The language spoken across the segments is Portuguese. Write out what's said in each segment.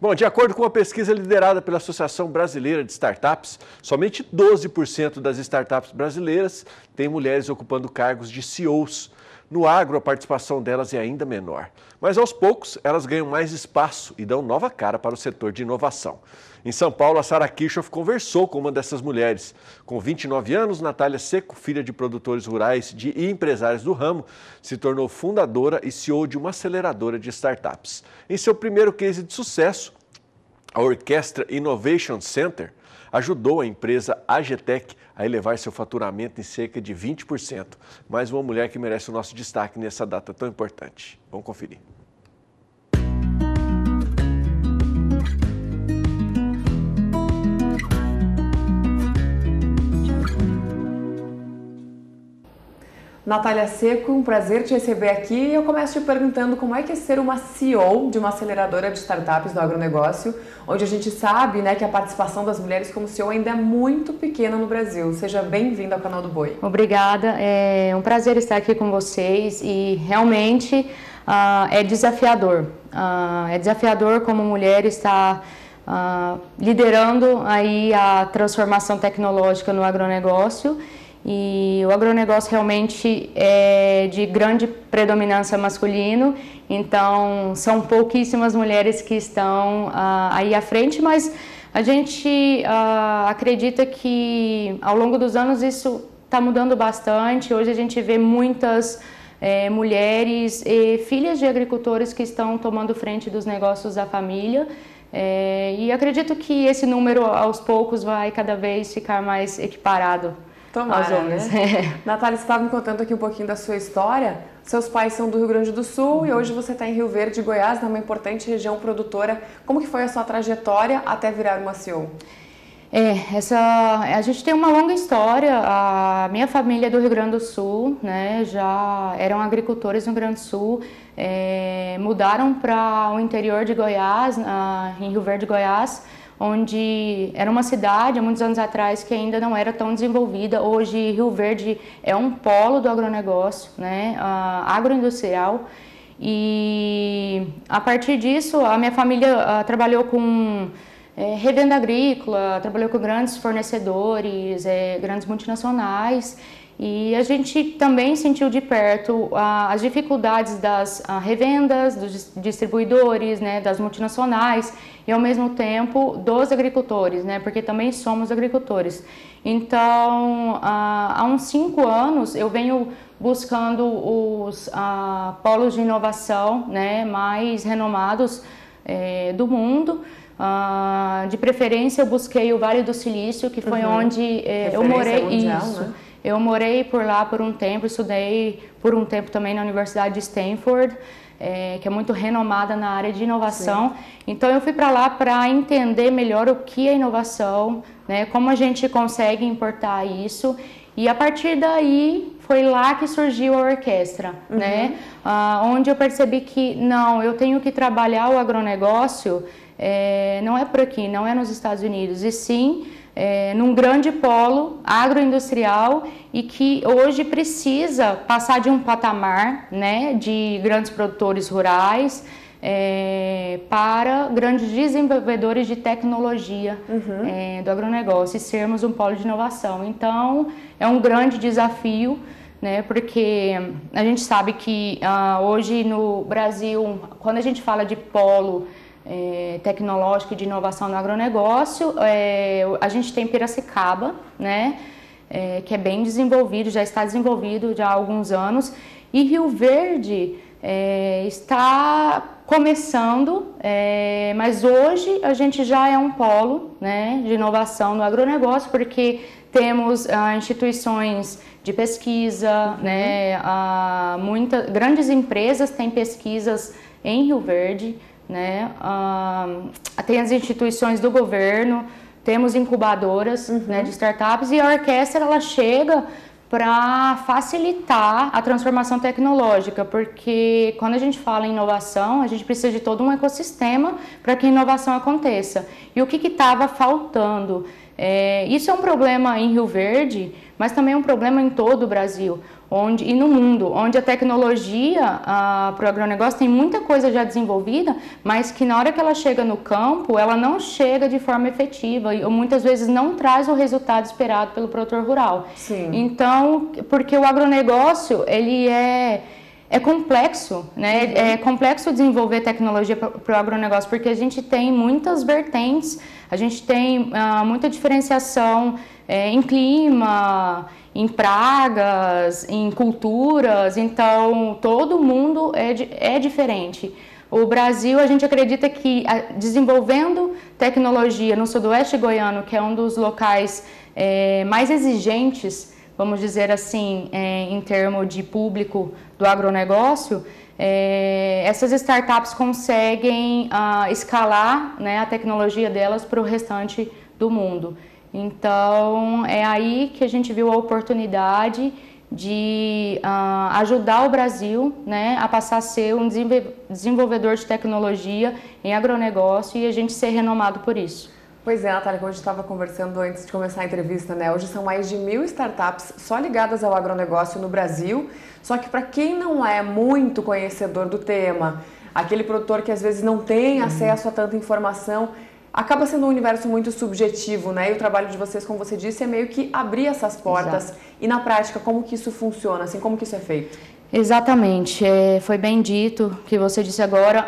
Bom, de acordo com uma pesquisa liderada pela Associação Brasileira de Startups, somente 12% das startups brasileiras têm mulheres ocupando cargos de CEOs. No agro, a participação delas é ainda menor. Mas, aos poucos, elas ganham mais espaço e dão nova cara para o setor de inovação. Em São Paulo, a Sara Kirchhoff conversou com uma dessas mulheres. Com 29 anos, Natália Seco, filha de produtores rurais e empresários do ramo, se tornou fundadora e CEO de uma aceleradora de startups. Em seu primeiro case de sucesso, a Orquestra Innovation Center ajudou a empresa AGTEC a elevar seu faturamento em cerca de 20%. Mais uma mulher que merece o nosso destaque nessa data tão importante. Vamos conferir. Natália Seco, um prazer te receber aqui. Eu começo te perguntando como é que é ser uma CEO de uma aceleradora de startups do agronegócio, onde a gente sabe, né, que a participação das mulheres como CEO ainda é muito pequena no Brasil. Seja bem-vinda ao canal do Boi. Obrigada, é um prazer estar aqui com vocês e realmente é desafiador. É desafiador como mulher estar liderando aí a transformação tecnológica no agronegócio. E o agronegócio realmente é de grande predominância masculino, então são pouquíssimas mulheres que estão aí à frente, mas a gente acredita que ao longo dos anos isso está mudando bastante. Hoje a gente vê muitas mulheres e filhas de agricultores que estão tomando frente dos negócios da família. E acredito que esse número aos poucos vai cada vez ficar mais equiparado. Tomara, né? Natália, você estava me contando aqui um pouquinho da sua história. Seus pais são do Rio Grande do Sul e hoje você está em Rio Verde, Goiás, numa importante região produtora. Como que foi a sua trajetória até virar uma CEO? A gente tem uma longa história. A minha família é do Rio Grande do Sul, né? Já eram agricultores no Rio Grande do Sul. Mudaram para o interior de Goiás, em Rio Verde, Goiás, onde era uma cidade, há muitos anos atrás, que ainda não era tão desenvolvida. Hoje, Rio Verde é um polo do agronegócio, né, agroindustrial. E, a partir disso, a minha família trabalhou com revenda agrícola, trabalhou com grandes fornecedores, grandes multinacionais. E a gente também sentiu de perto as dificuldades das revendas, dos distribuidores, né, das multinacionais e ao mesmo tempo dos agricultores, né, porque também somos agricultores. Então, há uns 5 anos eu venho buscando os polos de inovação, né, mais renomados do mundo. De preferência eu busquei o Vale do Silício, que foi onde eu morei. Mundial, isso. Né? Eu morei por lá por um tempo, estudei por um tempo também na Universidade de Stanford, que é muito renomada na área de inovação. Sim. Então eu fui para lá para entender melhor o que é inovação, né, como a gente consegue importar isso. E a partir daí foi lá que surgiu a orquestra, né, onde eu percebi que não, eu tenho que trabalhar o agronegócio, não é por aqui, não é nos Estados Unidos, e sim num grande polo agroindustrial e que hoje precisa passar de um patamar, né, de grandes produtores rurais para grandes desenvolvedores de tecnologia do agronegócio e sermos um polo de inovação. Então, é um grande desafio, né, porque a gente sabe que hoje no Brasil, quando a gente fala de polo tecnológico e de inovação no agronegócio, a gente tem Piracicaba, né, que é bem desenvolvido, já está desenvolvido já há alguns anos, e Rio Verde está começando, mas hoje a gente já é um polo, né, de inovação no agronegócio, porque temos instituições de pesquisa, né, grandes empresas têm pesquisas em Rio Verde, né? Tem as instituições do governo, temos incubadoras, né, de startups, e a orquestra ela chega para facilitar a transformação tecnológica, porque quando a gente fala em inovação, a gente precisa de todo um ecossistema para que a inovação aconteça. E o que estava faltando? Isso é um problema em Rio Verde, mas também é um problema em todo o Brasil. e no mundo, onde a tecnologia para o agronegócio tem muita coisa já desenvolvida, mas que na hora que ela chega no campo, ela não chega de forma efetiva ou muitas vezes não traz o resultado esperado pelo produtor rural. Sim. Então, porque o agronegócio, ele é complexo, né? É complexo desenvolver tecnologia para o agronegócio, porque a gente tem muitas vertentes, a gente tem muita diferenciação em clima, em pragas, em culturas, então todo mundo é diferente. O Brasil, a gente acredita que desenvolvendo tecnologia no sudoeste goiano, que é um dos locais mais exigentes, vamos dizer assim, em termos de público do agronegócio, essas startups conseguem escalar, né, a tecnologia delas para o restante do mundo. Então, é aí que a gente viu a oportunidade de ajudar o Brasil, né, a passar a ser um desenvolvedor de tecnologia em agronegócio e a gente ser renomado por isso. Pois é, Natália, como a gente estava conversando antes de começar a entrevista, né? Hoje são mais de 1.000 startups só ligadas ao agronegócio no Brasil, só que para quem não é muito conhecedor do tema, aquele produtor que às vezes não tem acesso a tanta informação, acaba sendo um universo muito subjetivo, né? E o trabalho de vocês, como você disse, é meio que abrir essas portas. Exato. E na prática, como que isso funciona, assim, como que isso é feito? Exatamente, foi bem dito que você disse agora.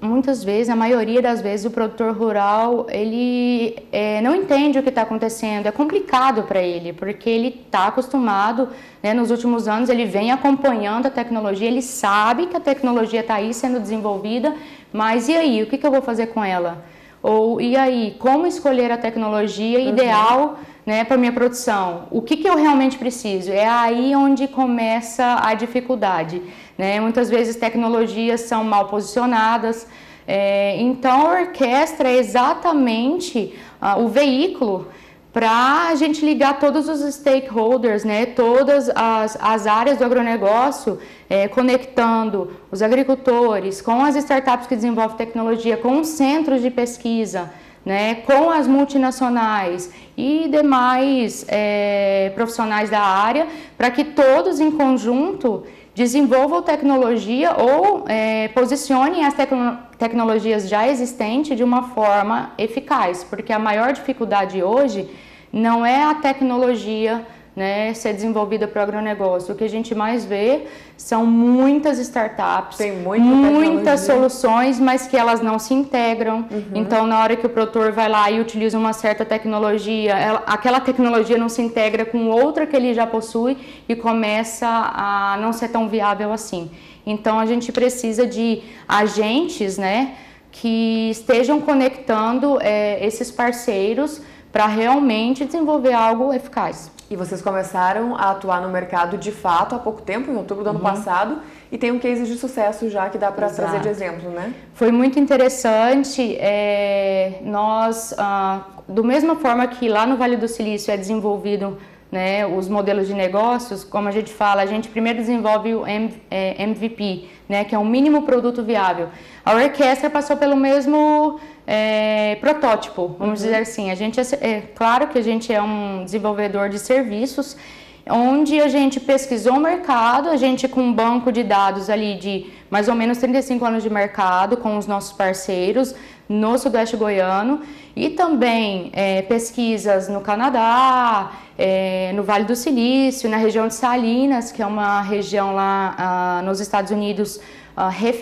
Muitas vezes, a maioria das vezes, o produtor rural ele não entende o que está acontecendo, é complicado para ele, porque ele está acostumado, né, nos últimos anos ele vem acompanhando a tecnologia, ele sabe que a tecnologia está aí sendo desenvolvida, mas e aí, o que eu vou fazer com ela? Ou e aí, como escolher a tecnologia ideal, né, para minha produção? O que eu realmente preciso? É aí onde começa a dificuldade, né? Muitas vezes tecnologias são mal posicionadas, então a orquestra é exatamente o veículo para a gente ligar todos os stakeholders, né, todas as áreas do agronegócio, conectando os agricultores com as startups que desenvolvem tecnologia, com os centros de pesquisa, né, com as multinacionais e demais profissionais da área, para que todos em conjunto desenvolvam tecnologia ou posicionem as tecnologias já existentes de uma forma eficaz, porque a maior dificuldade hoje não é a tecnologia, né, ser desenvolvida para o agronegócio. O que a gente mais vê são muitas startups, tem muitas soluções, mas que elas não se integram. Então, na hora que o produtor vai lá e utiliza uma certa tecnologia, aquela tecnologia não se integra com outra que ele já possui e começa a não ser tão viável assim. Então, a gente precisa de agentes, né, que estejam conectando esses parceiros para realmente desenvolver algo eficaz. E vocês começaram a atuar no mercado de fato há pouco tempo, em outubro do ano passado, e tem um case de sucesso já que dá para trazer de exemplo, né? Foi muito interessante. Nós, da mesma forma que lá no Vale do Silício é desenvolvido, né, os modelos de negócios, como a gente fala, a gente primeiro desenvolve o MVP, né, que é um mínimo produto viável. A orquestra passou pelo mesmo protótipo, vamos dizer assim. A gente claro que a gente é um desenvolvedor de serviços, onde a gente pesquisou o mercado, a gente com um banco de dados ali de mais ou menos 35 anos de mercado com os nossos parceiros no sudoeste goiano e também pesquisas no Canadá, no Vale do Silício, na região de Salinas, que é uma região lá nos Estados Unidos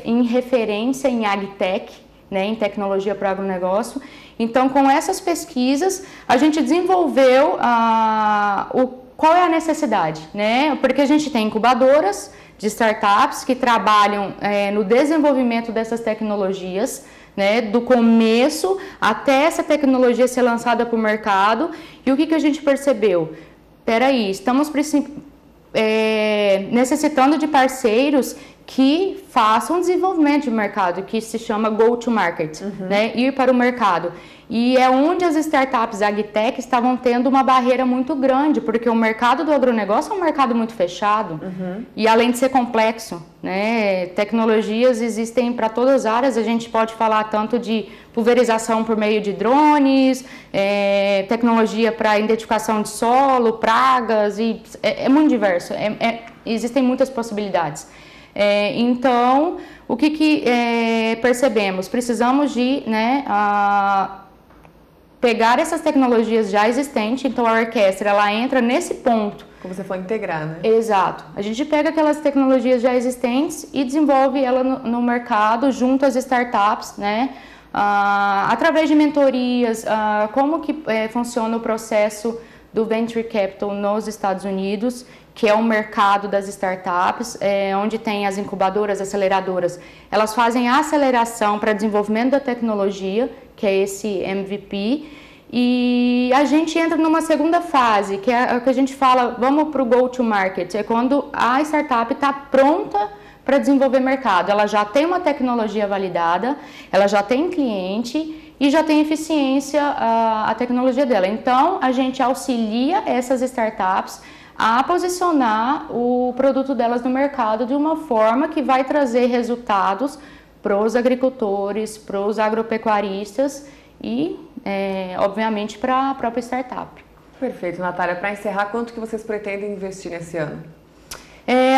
em referência em agtech, né, em tecnologia para o agronegócio. Então, com essas pesquisas, a gente desenvolveu qual é a necessidade, né? Porque a gente tem incubadoras de startups que trabalham no desenvolvimento dessas tecnologias, né, do começo até essa tecnologia ser lançada para o mercado. E o que a gente percebeu? Espera aí, estamos necessitando de parceiros que façam um desenvolvimento de mercado, que se chama go to market, né? Ir para o mercado. E é onde as startups agtech estavam tendo uma barreira muito grande, porque o mercado do agronegócio é um mercado muito fechado e além de ser complexo, né? Tecnologias existem para todas as áreas, a gente pode falar tanto de pulverização por meio de drones, tecnologia para identificação de solo, pragas, e é muito diverso, existem muitas possibilidades. Então, o que percebemos? Precisamos de, né, pegar essas tecnologias já existentes, então a orquestra ela entra nesse ponto. Como você for integrar, né? Exato. A gente pega aquelas tecnologias já existentes e desenvolve ela no mercado junto às startups, né? Através de mentorias, como que funciona o processo do Venture Capital nos Estados Unidos, que é o mercado das startups, onde tem as incubadoras, aceleradoras. Elas fazem a aceleração para desenvolvimento da tecnologia, que é esse MVP, e a gente entra numa segunda fase, que é o que a gente fala, vamos para o go-to-market, é quando a startup está pronta para desenvolver mercado. Ela já tem uma tecnologia validada, ela já tem cliente e já tem eficiência a tecnologia dela. Então, a gente auxilia essas startups a posicionar o produto delas no mercado de uma forma que vai trazer resultados para os agricultores, para os agropecuaristas e, obviamente, para a própria startup. Perfeito, Natália. Para encerrar, quanto que vocês pretendem investir nesse ano?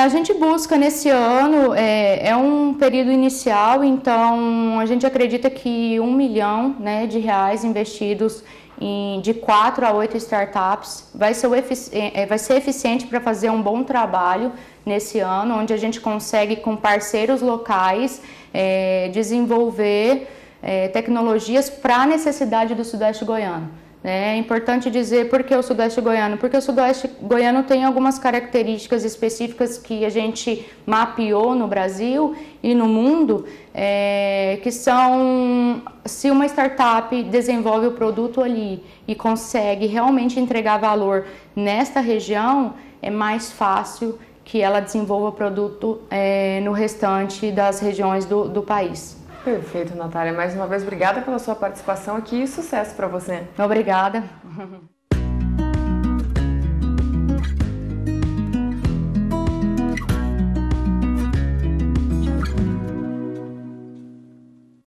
A gente busca nesse ano, é um período inicial, então a gente acredita que R$1 milhão, né, de reais investidos de 4 a 8 startups vai ser eficiente para fazer um bom trabalho nesse ano, onde a gente consegue, com parceiros locais, desenvolver tecnologias para a necessidade do Sudeste Goiano. É importante dizer por que o Sudeste Goiano, porque o Sudeste Goiano tem algumas características específicas que a gente mapeou no Brasil e no mundo, que são, se uma startup desenvolve o produto ali e consegue realmente entregar valor nesta região, é mais fácil que ela desenvolva o produto no restante das regiões do país. Perfeito, Natália. Mais uma vez, obrigada pela sua participação aqui e sucesso para você. Obrigada.